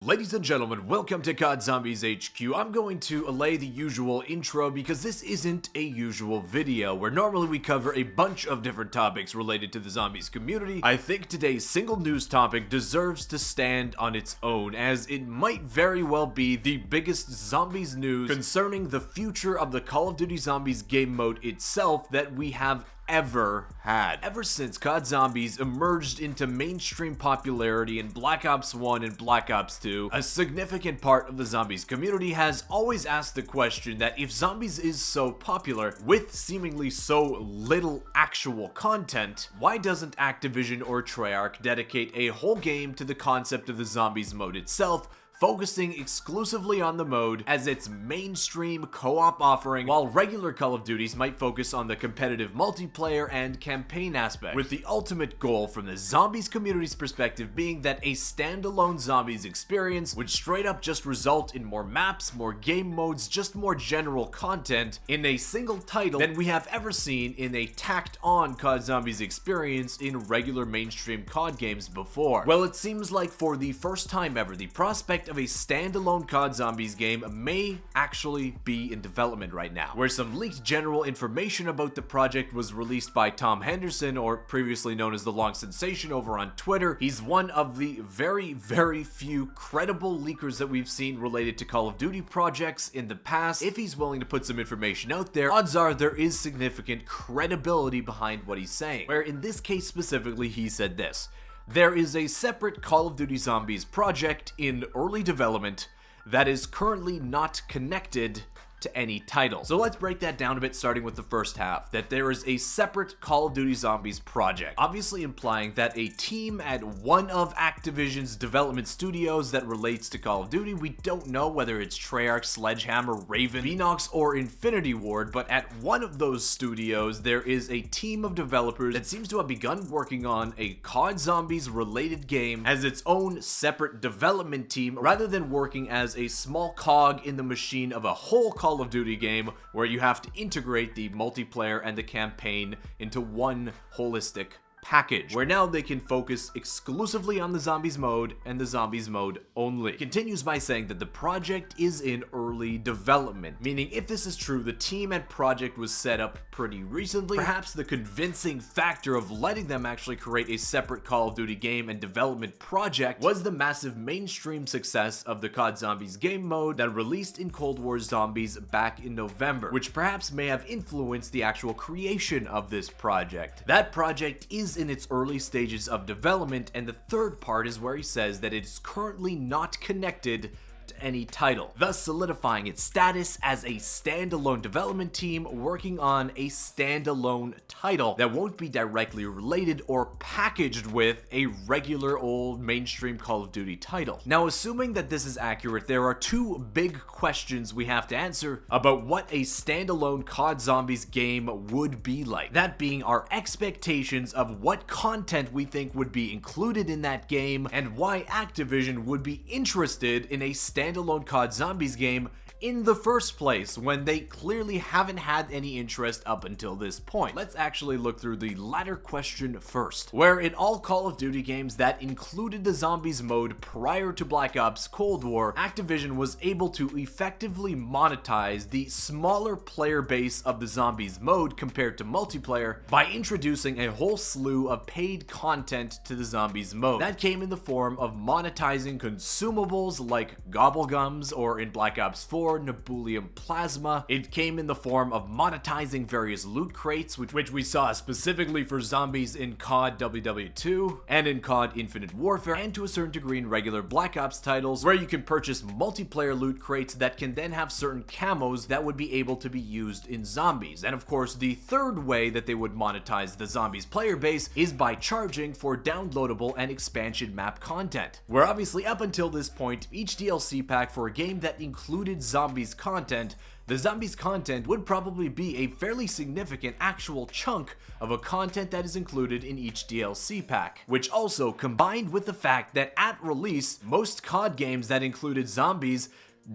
Ladies and gentlemen, welcome to COD Zombies HQ. I'm going to allay the usual intro because this isn't a usual video where normally we cover a bunch of different topics related to the zombies community. I think today's single news topic deserves to stand on its own, as it might very well be the biggest zombies news concerning the future of the Call of Duty Zombies game mode itself that we have ever had. Ever since COD Zombies emerged into mainstream popularity in Black Ops 1 and Black Ops 2, a significant part of the zombies community has always asked the question that if zombies is so popular, with seemingly so little actual content, why doesn't Activision or Treyarch dedicate a whole game to the concept of the zombies mode itself, focusing exclusively on the mode as its mainstream co-op offering, while regular Call of Duties might focus on the competitive multiplayer and campaign aspect, with the ultimate goal from the zombies community's perspective being that a standalone zombies experience would straight up just result in more maps, more game modes, just more general content in a single title than we have ever seen in a tacked-on COD Zombies experience in regular mainstream COD games before. Well, it seems like for the first time ever, the prospect of a standalone COD Zombies game may actually be in development right now, where some leaked general information about the project was released by Tom Henderson, or previously known as the Long Sensation, over on Twitter. He's one of the very few credible leakers that we've seen related to Call of Duty projects in the past. If he's willing to put some information out there, odds are there is significant credibility behind what he's saying, where in this case specifically he said this: there is a separate Call of Duty Zombies project in early development that is currently not connected to any title. So let's break that down a bit, starting with the first half, that there is a separate Call of Duty Zombies project, obviously implying that a team at one of Activision's development studios that relates to Call of Duty, we don't know whether it's Treyarch, Sledgehammer, Raven, Phoenix, or Infinity Ward, but at one of those studios there is a team of developers that seems to have begun working on a COD Zombies related game as its own separate development team, rather than working as a small cog in the machine of a whole Call of Duty game where you have to integrate the multiplayer and the campaign into one holistic package, where now they can focus exclusively on the zombies mode and the zombies mode only. It continues by saying that the project is in early development, meaning if this is true, the team and project was set up pretty recently. Perhaps the convincing factor of letting them actually create a separate Call of Duty game and development project was the massive mainstream success of the COD Zombies game mode that released in Cold War Zombies back in November, which perhaps may have influenced the actual creation of this project. That project is in its early stages of development, and the third part is where he says that it's currently not connected to any title, thus solidifying its status as a standalone development team working on a standalone title that won't be directly related or packaged with a regular old mainstream Call of Duty title. Now, assuming that this is accurate, there are two big questions we have to answer about what a standalone COD Zombies game would be like. That being our expectations of what content we think would be included in that game, and why Activision would be interested in a standalone COD Zombies game in the first place, when they clearly haven't had any interest up until this point. Let's actually look through the latter question first, where in all Call of Duty games that included the zombies mode prior to Black Ops Cold War, Activision was able to effectively monetize the smaller player base of the zombies mode compared to multiplayer by introducing a whole slew of paid content to the zombies mode. That came in the form of monetizing consumables like gobblegums, or in Black Ops 4, Nebulium Plasma. It came in the form of monetizing various loot crates, which we saw specifically for zombies in COD WW2 and in COD Infinite Warfare, and to a certain degree in regular Black Ops titles, where you can purchase multiplayer loot crates that can then have certain camos that would be able to be used in zombies. And of course, the third way that they would monetize the zombies player base is by charging for downloadable and expansion map content, where obviously up until this point, each DLC pack for a game that included zombies content, the zombies content would probably be a fairly significant actual chunk of a content that is included in each DLC pack, which also, combined with the fact that at release, most COD games that included zombies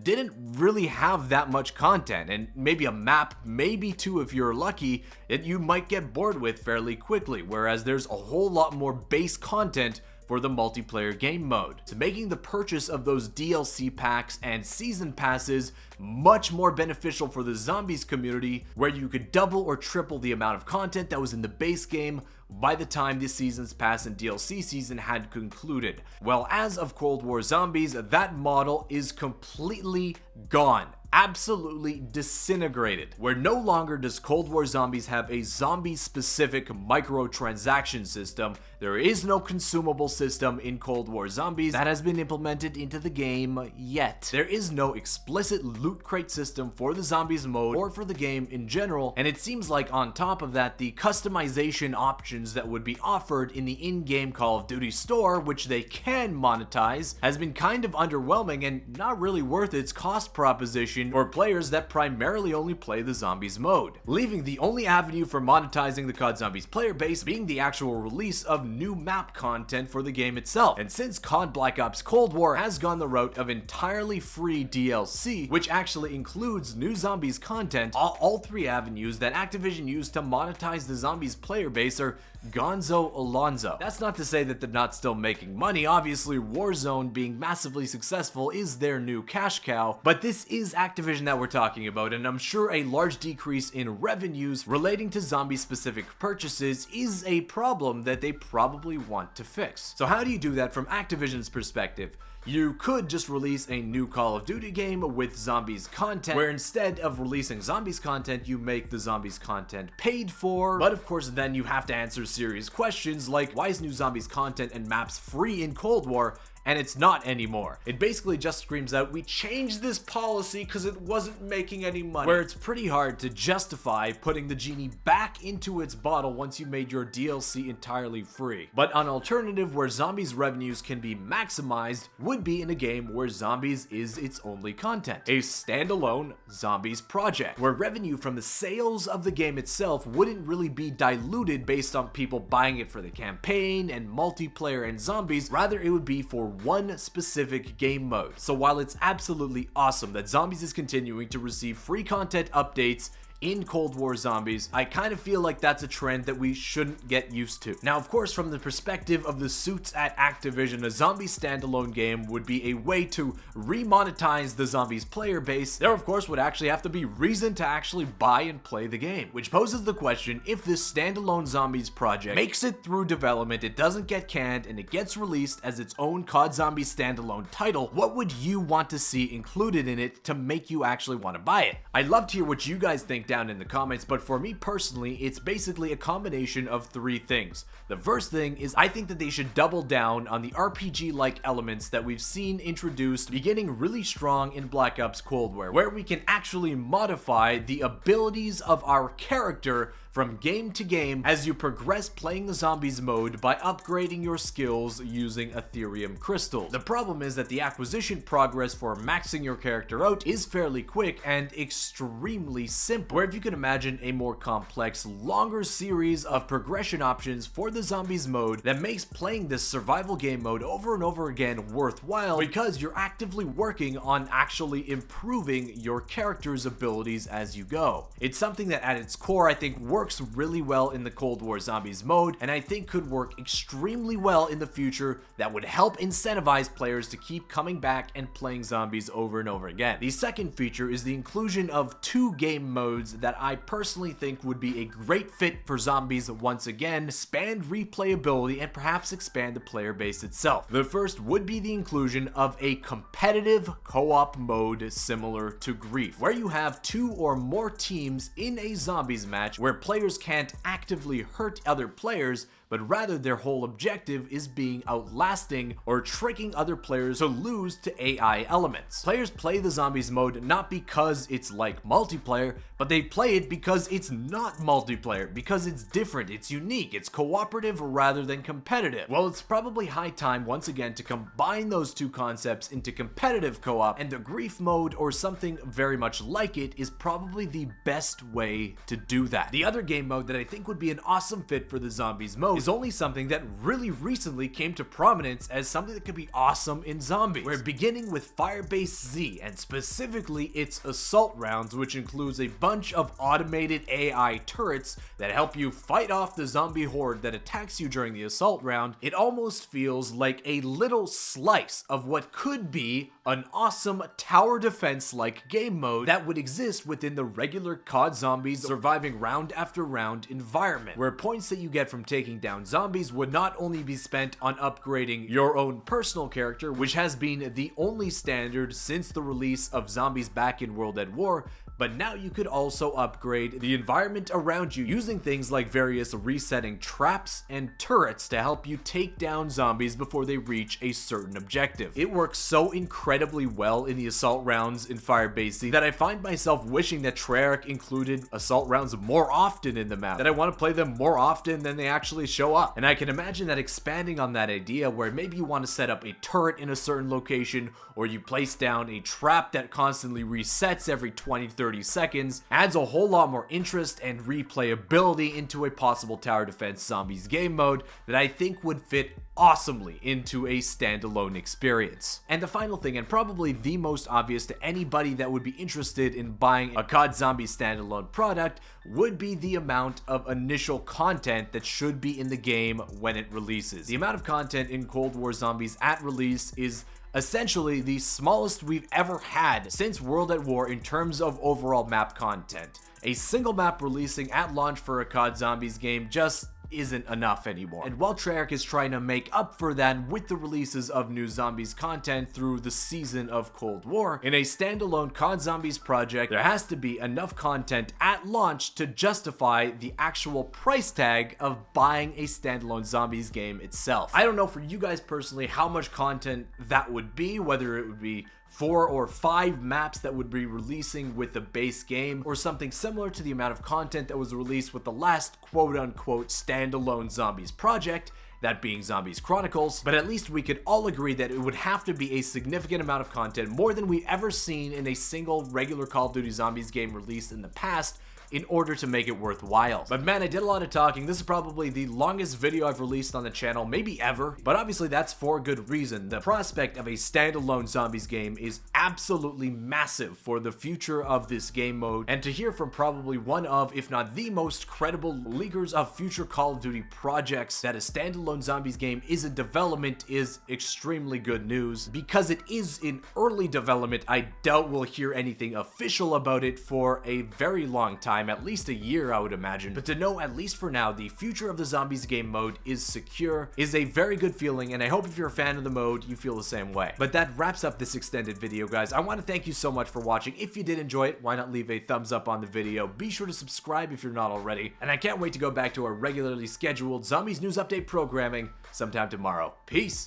didn't really have that much content, and maybe a map, maybe two if you're lucky, that you might get bored with fairly quickly, whereas there's a whole lot more base content for the multiplayer game mode, so making the purchase of those DLC packs and season passes much more beneficial for the Zombies community, where you could double or triple the amount of content that was in the base game by the time this season's pass and DLC season had concluded. Well, as of Cold War Zombies, that model is completely gone. Absolutely disintegrated, where no longer does Cold War Zombies have a zombie-specific microtransaction system. There is no consumable system in Cold War Zombies that has been implemented into the game yet. There is no explicit loot crate system for the Zombies mode or for the game in general, and it seems like on top of that, the customization options that would be offered in the in-game Call of Duty store, which they can monetize, has been kind of underwhelming and not really worth its cost proposition for players that primarily only play the Zombies mode, leaving the only avenue for monetizing the COD Zombies player base being the actual release of new map content for the game itself. And since COD Black Ops Cold War has gone the route of entirely free DLC, which actually includes new Zombies content, all three avenues that Activision used to monetize the Zombies player base are Gonzo Alonzo. That's not to say that they're not still making money. Obviously, Warzone being massively successful is their new cash cow, but this is Activision that we're talking about, and I'm sure a large decrease in revenues relating to zombie-specific purchases is a problem that they probably want to fix. So how do you do that from Activision's perspective? You could just release a new Call of Duty game with Zombies content, where instead of releasing Zombies content, you make the Zombies content paid for. But of course, then you have to answer serious questions like, why is new Zombies content and maps free in Cold War? And it's not anymore. It basically just screams out, we changed this policy because it wasn't making any money. Where it's pretty hard to justify putting the genie back into its bottle once you made your DLC entirely free. But an alternative where Zombies revenues can be maximized would be in a game where Zombies is its only content. A standalone Zombies project, where revenue from the sales of the game itself wouldn't really be diluted based on people buying it for the campaign and multiplayer and Zombies, rather it would be for one specific game mode. So while it's absolutely awesome that Zombies is continuing to receive free content updates in Cold War Zombies, I kind of feel like that's a trend that we shouldn't get used to. Now, of course, from the perspective of the suits at Activision, a Zombies standalone game would be a way to remonetize the Zombies player base. There, of course, would actually have to be reason to actually buy and play the game, which poses the question, if this standalone Zombies project makes it through development, it doesn't get canned, and it gets released as its own COD Zombies standalone title, what would you want to see included in it to make you actually want to buy it? I'd love to hear what you guys think down in the comments, but for me personally, it's basically a combination of three things. The first thing is I think that they should double down on the RPG-like elements that we've seen introduced beginning really strong in Black Ops Cold War, where we can actually modify the abilities of our character from game to game as you progress playing the Zombies mode by upgrading your skills using Ethereum crystals. The problem is that the acquisition progress for maxing your character out is fairly quick and extremely simple, where if you can imagine a more complex, longer series of progression options for the Zombies mode that makes playing this survival game mode over and over again worthwhile, because you're actively working on actually improving your character's abilities as you go. It's something that at its core I think works really well in the Cold War Zombies mode, and I think could work extremely well in the future that would help incentivize players to keep coming back and playing Zombies over and over again. The second feature is the inclusion of two game modes that I personally think would be a great fit for Zombies once again, expand replayability, and perhaps expand the player base itself. The first would be the inclusion of a competitive co-op mode similar to Grief, where you have two or more teams in a Zombies match where players can't actively hurt other players, but rather their whole objective is being outlasting or tricking other players to lose to AI elements. Players play the Zombies mode not because it's like multiplayer, but they play it because it's not multiplayer, because it's different, it's unique, it's cooperative rather than competitive. Well, it's probably high time once again to combine those two concepts into competitive co-op, and the Grief mode or something very much like it is probably the best way to do that. The other game mode that I think would be an awesome fit for the Zombies mode is only something that really recently came to prominence as something that could be awesome in zombies. We're beginning with Firebase Z, and specifically its assault rounds, which includes a bunch of automated AI turrets that help you fight off the zombie horde that attacks you during the assault round. It almost feels like a little slice of what could be an awesome tower defense-like game mode that would exist within the regular COD Zombies surviving round after round environment, where points that you get from taking down zombies would not only be spent on upgrading your own personal character, which has been the only standard since the release of Zombies back in World at War, but now you could also upgrade the environment around you using things like various resetting traps and turrets to help you take down zombies before they reach a certain objective. It works so incredibly well in the assault rounds in Firebase Z that I find myself wishing that Treyarch included assault rounds more often in the map, that I want to play them more often than they actually show up. And I can imagine that expanding on that idea, where maybe you want to set up a turret in a certain location, or you place down a trap that constantly resets every 20-30 seconds, adds a whole lot more interest and replayability into a possible tower defense zombies game mode that I think would fit awesomely into a standalone experience. And the final thing, and probably the most obvious to anybody that would be interested in buying a COD Zombies standalone product, would be the amount of initial content that should be in the game when it releases. The amount of content in Cold War Zombies at release is essentially the smallest we've ever had since World at War in terms of overall map content. A single map releasing at launch for a COD Zombies game just isn't enough anymore. And while Treyarch is trying to make up for that with the releases of new Zombies content through the season of Cold War, in a standalone COD Zombies project, there has to be enough content at launch to justify the actual price tag of buying a standalone Zombies game itself. I don't know for you guys personally how much content that would be, whether it would be 4 or 5 maps that would be releasing with the base game, or something similar to the amount of content that was released with the last quote-unquote standalone Zombies project, that being Zombies Chronicles. But at least we could all agree that it would have to be a significant amount of content, more than we've ever seen in a single regular Call of Duty Zombies game released in the past, in order to make it worthwhile. But man, I did a lot of talking. This is probably the longest video I've released on the channel, maybe ever, but obviously that's for good reason. The prospect of a standalone Zombies game is absolutely massive for the future of this game mode, and to hear from probably one of, if not the most credible leakers of future Call of Duty projects that a standalone Zombies game is in development is extremely good news. Because it is in early development, I doubt we'll hear anything official about it for a very long time, at least a year I would imagine. But to know, at least for now, the future of the Zombies game mode is secure is a very good feeling, and I hope if you're a fan of the mode, you feel the same way. But that wraps up this extended video, guys. I want to thank you so much for watching. If you did enjoy it, why not leave a thumbs up on the video? Be sure to subscribe if you're not already, and I can't wait to go back to our regularly scheduled Zombies news update programming sometime tomorrow. Peace!